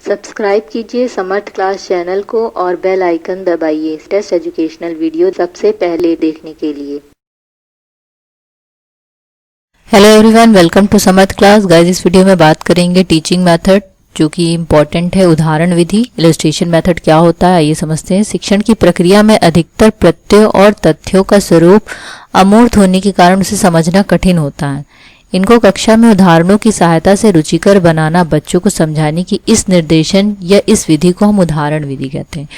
Subscribe कीजिए समर्थ class channel को और बेल आइकन दबाइए लेटेस्ट एजुकेशनल वीडियो सबसे पहले देखने के लिए। Hello everyone, welcome to Samarth class. Guys, इस वीडियो में बात करेंगे टीचिंग मेथड जो कि इम्पॉर्टेंट है। उदाहरण विधि, इलस्ट्रेशन मेथड क्या होता है ये समझते हैं। शिक्षण की प्रक्रिया में अधिकतर प्रत्ययों और तथ्यों का स्वरूप अमूर्त होने के कारण उसे समझना कठिन होता है। इनको कक्षा में उदाहरणों की सहायता से रुचिकर बनाना बच्चों को समझाने की इस निर्देशन या इस विधि को हम उदाहरण विधि कहते हैं।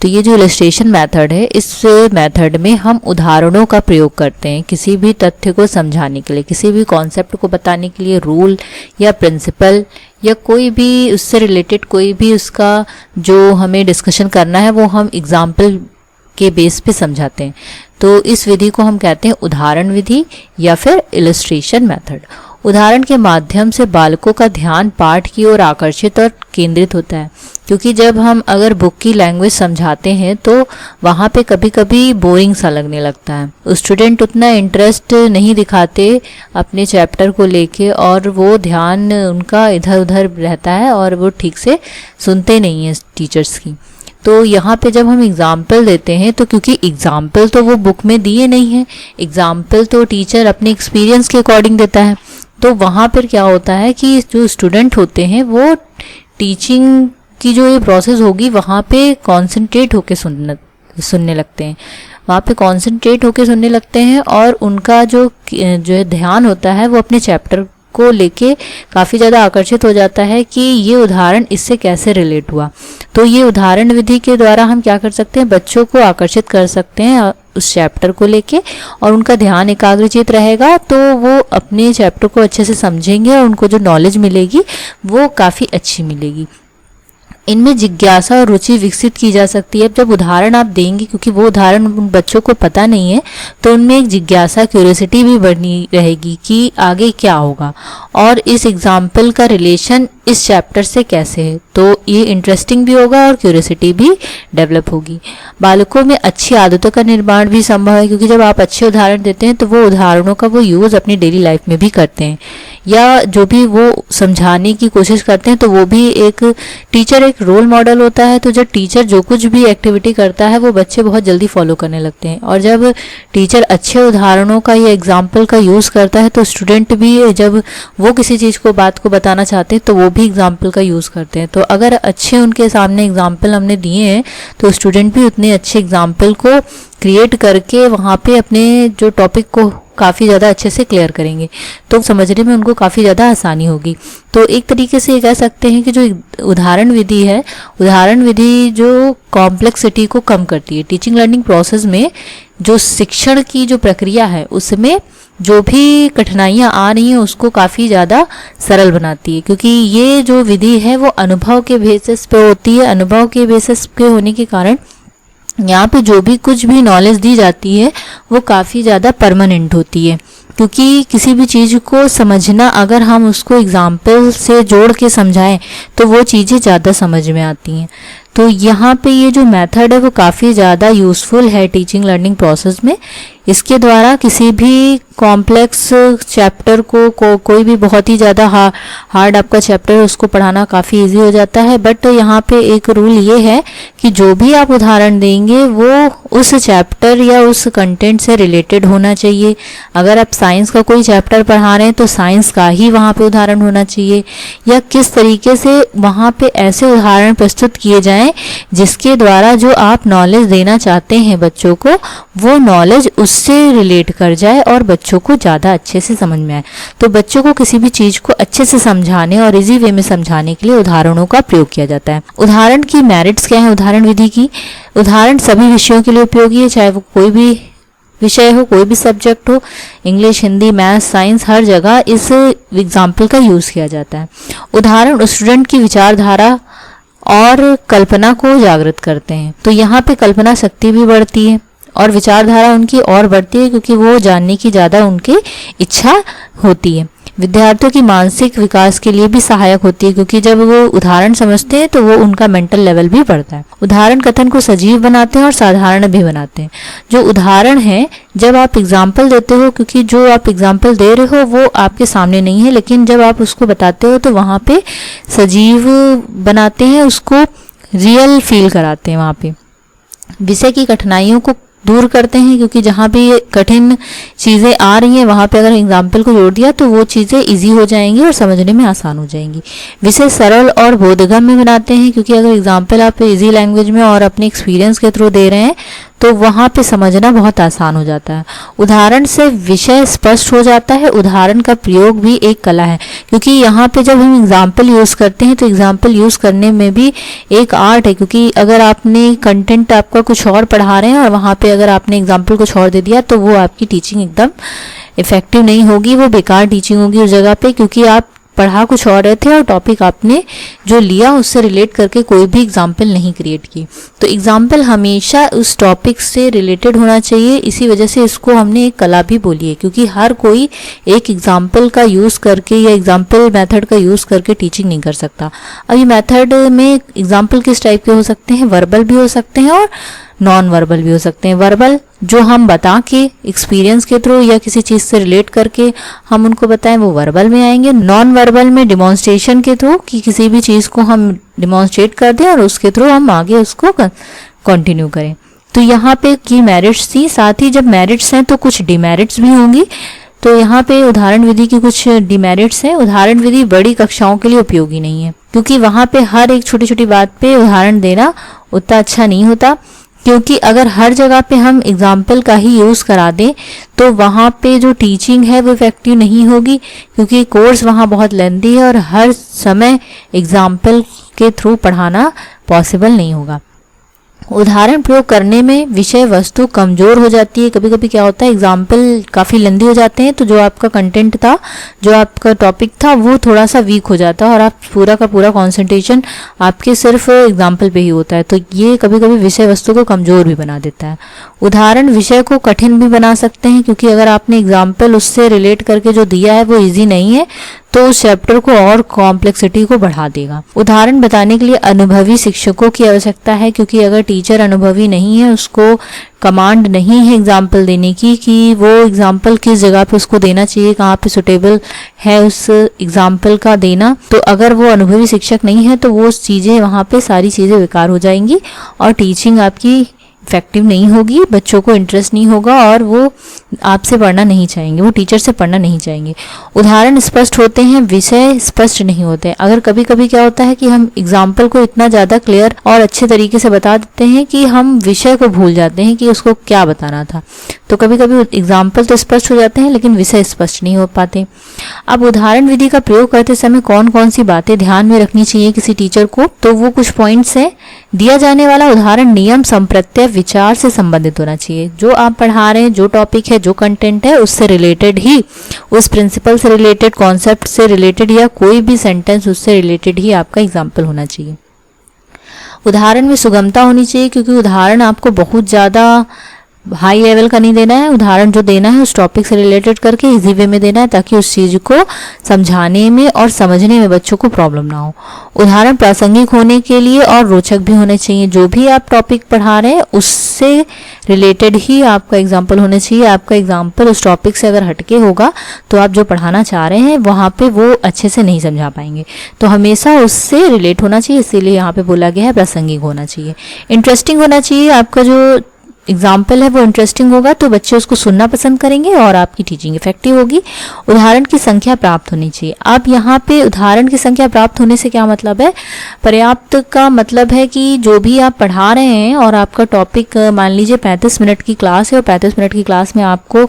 तो ये जो इलस्ट्रेशन मेथड है, इस मेथड में हम उदाहरणों का प्रयोग करते हैं किसी भी तथ्य को समझाने के लिए, किसी भी कॉन्सेप्ट को बताने के लिए। रूल या प्रिंसिपल या कोई भी उससे रिलेटेड कोई भी उसका जो हमें डिस्कशन करना है वो हम एग्जाम्पल के बेस पे समझाते हैं। तो इस विधि को हम कहते हैं उदाहरण विधि या फिर इलस्ट्रेशन मेथड। उदाहरण के माध्यम से बालकों का ध्यान पाठ की ओर आकर्षित और केंद्रित होता है, क्योंकि जब हम अगर बुक की लैंग्वेज समझाते हैं तो वहाँ पे कभी कभी बोरिंग सा लगने लगता है। स्टूडेंट उतना इंटरेस्ट नहीं दिखाते अपने चैप्टर को लेके और वो ध्यान उनका इधर उधर रहता है और वो ठीक से सुनते नहीं हैं टीचर्स की। तो यहाँ पे जब हम एग्जाम्पल देते हैं तो क्योंकि एग्जाम्पल तो वो बुक में दिए नहीं है, एग्जाम्पल तो टीचर अपने एक्सपीरियंस के अकॉर्डिंग देता है। तो वहाँ पर क्या होता है कि जो स्टूडेंट होते हैं वो टीचिंग की जो ये प्रोसेस होगी वहाँ पे कॉन्सेंट्रेट होके सुनने लगते हैं, वहाँ पे कॉन्सेंट्रेट होके सुनने लगते हैं और उनका जो है ध्यान होता है वो अपने चैप्टर को लेके काफ़ी ज़्यादा आकर्षित हो जाता है कि ये उदाहरण इससे कैसे रिलेट हुआ। तो ये उदाहरण विधि के द्वारा हम क्या कर सकते हैं, बच्चों को आकर्षित कर सकते हैं उस चैप्टर को लेके और उनका ध्यान एकाग्रचित रहेगा तो वो अपने चैप्टर को अच्छे से समझेंगे और उनको जो नॉलेज मिलेगी वो काफ़ी अच्छी मिलेगी। इनमें जिज्ञासा और रुचि विकसित की जा सकती है। जब उदाहरण आप देंगे, क्योंकि वो उदाहरण उन बच्चों को पता नहीं है, तो उनमें एक जिज्ञासा, क्यूरियोसिटी भी बढ़नी रहेगी कि आगे क्या होगा और इस एग्जाम्पल का रिलेशन इस चैप्टर से कैसे है। तो ये इंटरेस्टिंग भी होगा और क्यूरियोसिटी भी डेवलप होगी। बालकों में अच्छी आदतों का निर्माण भी संभव है, क्योंकि जब आप अच्छे उदाहरण देते हैं तो वो उदाहरणों का वो यूज़ अपनी डेली लाइफ में भी करते हैं या जो भी वो समझाने की कोशिश करते हैं तो वो भी एक टीचर एक रोल मॉडल होता है। तो जब टीचर जो कुछ भी एक्टिविटी करता है वो बच्चे बहुत जल्दी फॉलो करने लगते हैं और जब टीचर अच्छे उदाहरणों का या एग्जाम्पल का यूज़ करता है तो स्टूडेंट भी जब वो किसी चीज़ को बात को बताना चाहते हैं तो वो भी एग्जाम्पल का यूज़ करते हैं। तो अगर अच्छे उनके सामने एग्जाम्पल हमने दिए हैं तो स्टूडेंट भी उतने अच्छे एग्जाम्पल को क्रिएट करके वहाँ पे अपने जो टॉपिक को काफ़ी ज़्यादा अच्छे से क्लियर करेंगे, तो समझने में उनको काफ़ी ज़्यादा आसानी होगी। तो एक तरीके से ये कह सकते हैं कि जो उदाहरण विधि है, उदाहरण विधि जो कॉम्प्लेक्सिटी को कम करती है। टीचिंग लर्निंग प्रोसेस में जो शिक्षण की जो प्रक्रिया है उसमें जो भी कठिनाइयाँ आ रही हैं उसको काफ़ी ज़्यादा सरल बनाती है, क्योंकि ये जो विधि है वो अनुभव के बेसिस पे होती है। अनुभव के बेसिस पे होने के कारण यहाँ पे जो भी कुछ भी नॉलेज दी जाती है वो काफ़ी ज़्यादा परमानेंट होती है, क्योंकि किसी भी चीज़ को समझना अगर हम उसको एग्जाम्पल से जोड़ के समझाएं तो वो चीज़ें ज़्यादा समझ में आती हैं। तो यहाँ पे ये जो मेथड है वो काफ़ी ज़्यादा यूज़फुल है टीचिंग लर्निंग प्रोसेस में। इसके द्वारा किसी भी कॉम्प्लेक्स चैप्टर को कोई भी बहुत ही ज़्यादा हार्ड आपका चैप्टर है उसको पढ़ाना काफ़ी इजी हो जाता है। बट यहाँ पे एक रूल ये है कि जो भी आप उदाहरण देंगे वो उस चैप्टर या उस कंटेंट से रिलेटेड होना चाहिए। अगर आप साइंस का कोई चैप्टर पढ़ा रहे हैं तो साइंस का ही वहाँ पे उदाहरण होना चाहिए, या किस तरीके से वहाँ पे ऐसे उदाहरण प्रस्तुत किए जाएं जिसके द्वारा जो आप नॉलेज देना चाहते हैं बच्चों को वो नॉलेज उससे रिलेट कर जाए और बच्चों को ज़्यादा अच्छे से समझ में आए। तो बच्चों को किसी भी चीज़ को अच्छे से समझाने और इजी वे में समझाने के लिए उदाहरणों का प्रयोग किया जाता है। उदाहरण की मेरिट्स क्या है उदाहरण विधि की? उदाहरण सभी विषयों के लिए उपयोगी है, चाहे वो कोई भी विषय हो, कोई भी सब्जेक्ट हो, इंग्लिश, हिंदी, मैथ, साइंस, हर जगह इस एग्जाम्पल का यूज़ किया जाता है। उदाहरण स्टूडेंट की विचारधारा और कल्पना को जागृत करते हैं। तो यहाँ पे कल्पना शक्ति भी बढ़ती है और विचारधारा उनकी और बढ़ती है, क्योंकि वो जानने की ज़्यादा उनकी इच्छा होती है। विद्यार्थियों की मानसिक विकास के लिए भी सहायक होती है, क्योंकि जब वो उदाहरण समझते हैं तो वो उनका मेंटल लेवल भी बढ़ता है। उदाहरण कथन को सजीव बनाते हैं और साधारण भी बनाते हैं। जो उदाहरण है, जब आप एग्जाम्पल देते हो, क्योंकि जो आप एग्जाम्पल दे रहे हो वो आपके सामने नहीं है, लेकिन जब आप उसको बताते हो तो वहाँ पे सजीव बनाते हैं, उसको रियल फील कराते हैं। वहाँ पे विषय की कठिनाइयों को दूर करते हैं, क्योंकि जहाँ भी कठिन चीज़ें आ रही हैं वहाँ पे अगर एग्जाम्पल को जोड़ दिया तो वो चीज़ें इजी हो जाएंगी और समझने में आसान हो जाएंगी। विषय सरल और बोधगम्य बनाते हैं, क्योंकि अगर एग्जाम्पल आप इजी लैंग्वेज में और अपने एक्सपीरियंस के थ्रू दे रहे हैं तो वहाँ पे समझना बहुत आसान हो जाता है। उदाहरण से विषय स्पष्ट हो जाता है। उदाहरण का प्रयोग भी एक कला है, क्योंकि यहाँ पे जब हम एग्जाम्पल यूज़ करते हैं तो एग्जाम्पल यूज़ करने में भी एक आर्ट है, क्योंकि अगर आपने कंटेंट आपका कुछ और पढ़ा रहे हैं और वहाँ पे अगर आपने एग्जाम्पल कुछ और दे दिया तो वो आपकी टीचिंग एकदम इफेक्टिव नहीं होगी, वो बेकार टीचिंग होगी उस जगह पे, क्योंकि आप पढ़ा कुछ और रहे थे और टॉपिक आपने जो लिया उससे रिलेट करके कोई भी एग्जाम्पल नहीं क्रिएट की। तो एग्जाम्पल हमेशा उस टॉपिक से रिलेटेड होना चाहिए। इसी वजह से इसको हमने एक कला भी बोली है, क्योंकि हर कोई एक एग्जाम्पल का यूज़ करके या एग्जाम्पल मेथड का यूज़ करके टीचिंग नहीं कर सकता। अब ये मेथड में एग्जाम्पल किस टाइप के हो सकते हैं? वर्बल भी हो सकते हैं और नॉन वर्बल भी हो सकते हैं। वर्बल जो हम बता के एक्सपीरियंस के थ्रू या किसी चीज़ से रिलेट करके हम उनको बताएं, वो वर्बल में आएंगे। नॉन वर्बल में डिमॉन्स्ट्रेशन के थ्रू, कि किसी भी चीज़ को हम डिमॉन्स्ट्रेट कर दें और उसके थ्रू हम आगे उसको कंटिन्यू करें। तो यहाँ पे की मेरिट्स थी, साथ ही जब मेरिट्स हैं तो कुछ डिमेरिट्स भी होंगी। तो यहाँ पे उदाहरण विधि की कुछ डिमेरिट्स हैं। उदाहरण विधि बड़ी कक्षाओं के लिए उपयोगी नहीं है, क्योंकि वहाँ पे हर एक छोटी छोटी बात पे उदाहरण देना उतना अच्छा नहीं होता, क्योंकि अगर हर जगह पे हम एग्जाम्पल का ही यूज़ करा दें तो वहाँ पे जो टीचिंग है वो इफेक्टिव नहीं होगी, क्योंकि कोर्स वहाँ बहुत लेंथी है और हर समय एग्जाम्पल के थ्रू पढ़ाना पॉसिबल नहीं होगा। उदाहरण प्रयोग करने में विषय वस्तु कमजोर हो जाती है। कभी कभी क्या होता है, एग्जाम्पल काफ़ी लंबी हो जाते हैं तो जो आपका कंटेंट था, जो आपका टॉपिक था, वो थोड़ा सा वीक हो जाता है और आप पूरा का पूरा कंसंट्रेशन आपके सिर्फ एग्जाम्पल पे ही होता है। तो ये कभी कभी विषय वस्तु को कमजोर भी बना देता है। उदाहरण विषय को कठिन भी बना सकते हैं, क्योंकि अगर आपने एग्जाम्पल उससे रिलेट करके जो दिया है वो ईजी नहीं है तो उस चैप्टर को और कॉम्प्लेक्सिटी को बढ़ा देगा। उदाहरण बताने के लिए अनुभवी शिक्षकों की आवश्यकता है, क्योंकि अगर टीचर अनुभवी नहीं है, उसको कमांड नहीं है एग्जाम्पल देने की कि वो एग्जाम्पल किस जगह पे उसको देना चाहिए, कहाँ पे सुटेबल है उस एग्जाम्पल का देना, तो अगर वो अनुभवी शिक्षक नहीं है तो वो चीज़ें वहाँ पे सारी चीज़ें बेकार हो जाएंगी और टीचिंग आपकी इफेक्टिव नहीं होगी, बच्चों को इंटरेस्ट नहीं होगा और वो आपसे पढ़ना नहीं चाहेंगे, वो टीचर से पढ़ना नहीं चाहेंगे। उदाहरण स्पष्ट होते हैं, विषय स्पष्ट नहीं होते। अगर कभी कभी क्या होता है कि हम एग्जाम्पल को इतना ज़्यादा क्लियर और अच्छे तरीके से बता देते हैं कि हम विषय को भूल जाते हैं कि उसको क्या बताना था। तो कभी कभी एग्जाम्पल तो स्पष्ट हो जाते हैं लेकिन विषय स्पष्ट नहीं हो पाते। अब उदाहरण विधि का प्रयोग करते समय कौन कौन सी बातें ध्यान में रखनी चाहिए किसी टीचर को, तो वो कुछ पॉइंट्स हैं। दिया जाने वाला उदाहरण नियम संप्रत्यय विचार से संबंधित होना चाहिए। जो आप पढ़ा रहे हैं, जो टॉपिक है, जो कंटेंट है, उससे रिलेटेड ही, उस प्रिंसिपल से रिलेटेड, कॉन्सेप्ट से रिलेटेड या कोई भी सेंटेंस उससे रिलेटेड ही आपका एग्जाम्पल होना चाहिए। उदाहरण में सुगमता होनी चाहिए, क्योंकि उदाहरण आपको बहुत ज़्यादा हाई लेवल का नहीं देना है। उदाहरण जो देना है उस टॉपिक से रिलेटेड करके इजी वे में देना है, ताकि उस चीज़ को समझाने में और समझने में बच्चों को प्रॉब्लम ना हो। उदाहरण प्रासंगिक होने के लिए और रोचक भी होने चाहिए। जो भी आप टॉपिक पढ़ा रहे हैं उससे रिलेटेड ही आपका एग्जाम्पल होना चाहिए। आपका एग्जाम्पल उस टॉपिक से अगर हटके होगा तो आप जो पढ़ाना चाह रहे हैं वहाँ पे वो अच्छे से नहीं समझा पाएंगे। तो हमेशा उससे रिलेट होना चाहिए, इसीलिए यहाँ पे बोला गया है प्रासंगिक होना चाहिए। इंटरेस्टिंग होना चाहिए। आपका जो एग्जाम्पल है वो इंटरेस्टिंग होगा तो बच्चे उसको सुनना पसंद करेंगे और आपकी टीचिंग इफेक्टिव होगी। उदाहरण की संख्या प्राप्त होनी चाहिए। अब यहाँ पे उदाहरण की संख्या प्राप्त होने से क्या मतलब है? पर्याप्त का मतलब है कि जो भी आप पढ़ा रहे हैं और आपका टॉपिक मान लीजिए 35 मिनट की क्लास है और 35 मिनट की क्लास में आपको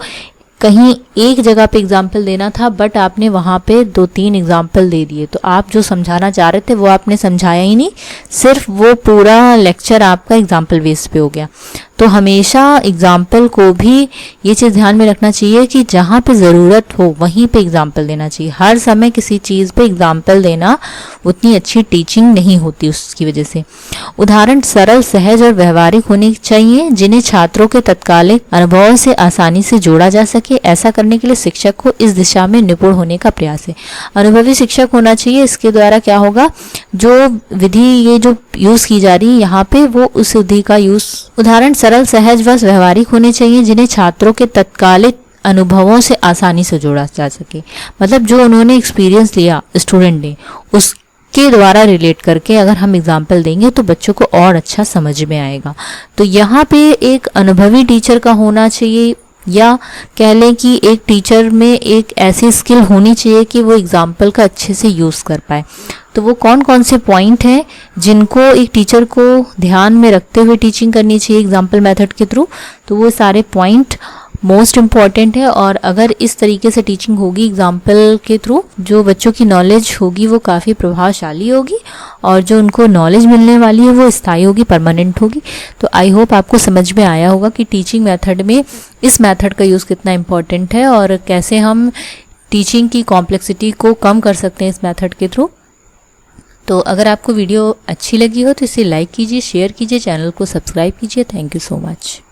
कहीं एक जगह पे एग्जाम्पल देना था, बट आपने वहाँ पे 2-3 एग्जाम्पल दे दिए, तो आप जो समझाना चाह रहे थे वो आपने समझाया ही नहीं, सिर्फ वो पूरा लेक्चर आपका एग्जाम्पल बेस पे हो गया। तो हमेशा एग्जाम्पल को भी ये चीज़ ध्यान में रखना चाहिए कि जहाँ पे ज़रूरत हो वहीं पे एग्जाम्पल देना चाहिए। हर समय किसी चीज़ पे एग्जाम्पल देना उतनी अच्छी टीचिंग नहीं होती उसकी वजह से। उदाहरण सरल, सहज और व्यवहारिक होने चाहिए जिन्हें छात्रों के तत्कालिक अनुभव से आसानी से जोड़ा जा सके। ऐसा करने के लिए शिक्षक को इस दिशा में निपुण होने का प्रयास है। अनुभवी शिक्षक होना चाहिए। इसके द्वारा क्या होगा, जो विधि ये जो यूज़ की जा रही है यहाँ पे वो उस विधि का यूज़। उदाहरण सरल, सहज व व्यवहारिक होने चाहिए जिन्हें छात्रों के तत्कालिक अनुभवों से आसानी से जोड़ा जा सके। मतलब जो उन्होंने एक्सपीरियंस लिया स्टूडेंट ने उसके द्वारा रिलेट करके अगर हम एग्जाम्पल देंगे तो बच्चों को और अच्छा समझ में आएगा। तो यहाँ पे एक अनुभवी टीचर का होना चाहिए, या कह लें कि एक टीचर में एक ऐसी स्किल होनी चाहिए कि वो एग्जाम्पल का अच्छे से यूज़ कर पाए। तो वो कौन कौन से पॉइंट हैं जिनको एक टीचर को ध्यान में रखते हुए टीचिंग करनी चाहिए एग्जाम्पल मेथड के थ्रू, तो वो सारे पॉइंट मोस्ट इम्पॉर्टेंट है। और अगर इस तरीके से टीचिंग होगी एग्जाम्पल के थ्रू, जो बच्चों की नॉलेज होगी वो काफ़ी प्रभावशाली होगी और जो उनको नॉलेज मिलने वाली है वो स्थायी होगी, परमानेंट होगी। तो आई होप आपको समझ में आया होगा कि टीचिंग मेथड में इस मेथड का यूज़ कितना इम्पॉर्टेंट है और कैसे हम टीचिंग की कॉम्प्लेक्सिटी को कम कर सकते हैं इस मेथड के थ्रू। तो अगर आपको वीडियो अच्छी लगी हो तो इसे लाइक कीजिए, शेयर कीजिए, चैनल को सब्सक्राइब कीजिए। Thank you so much.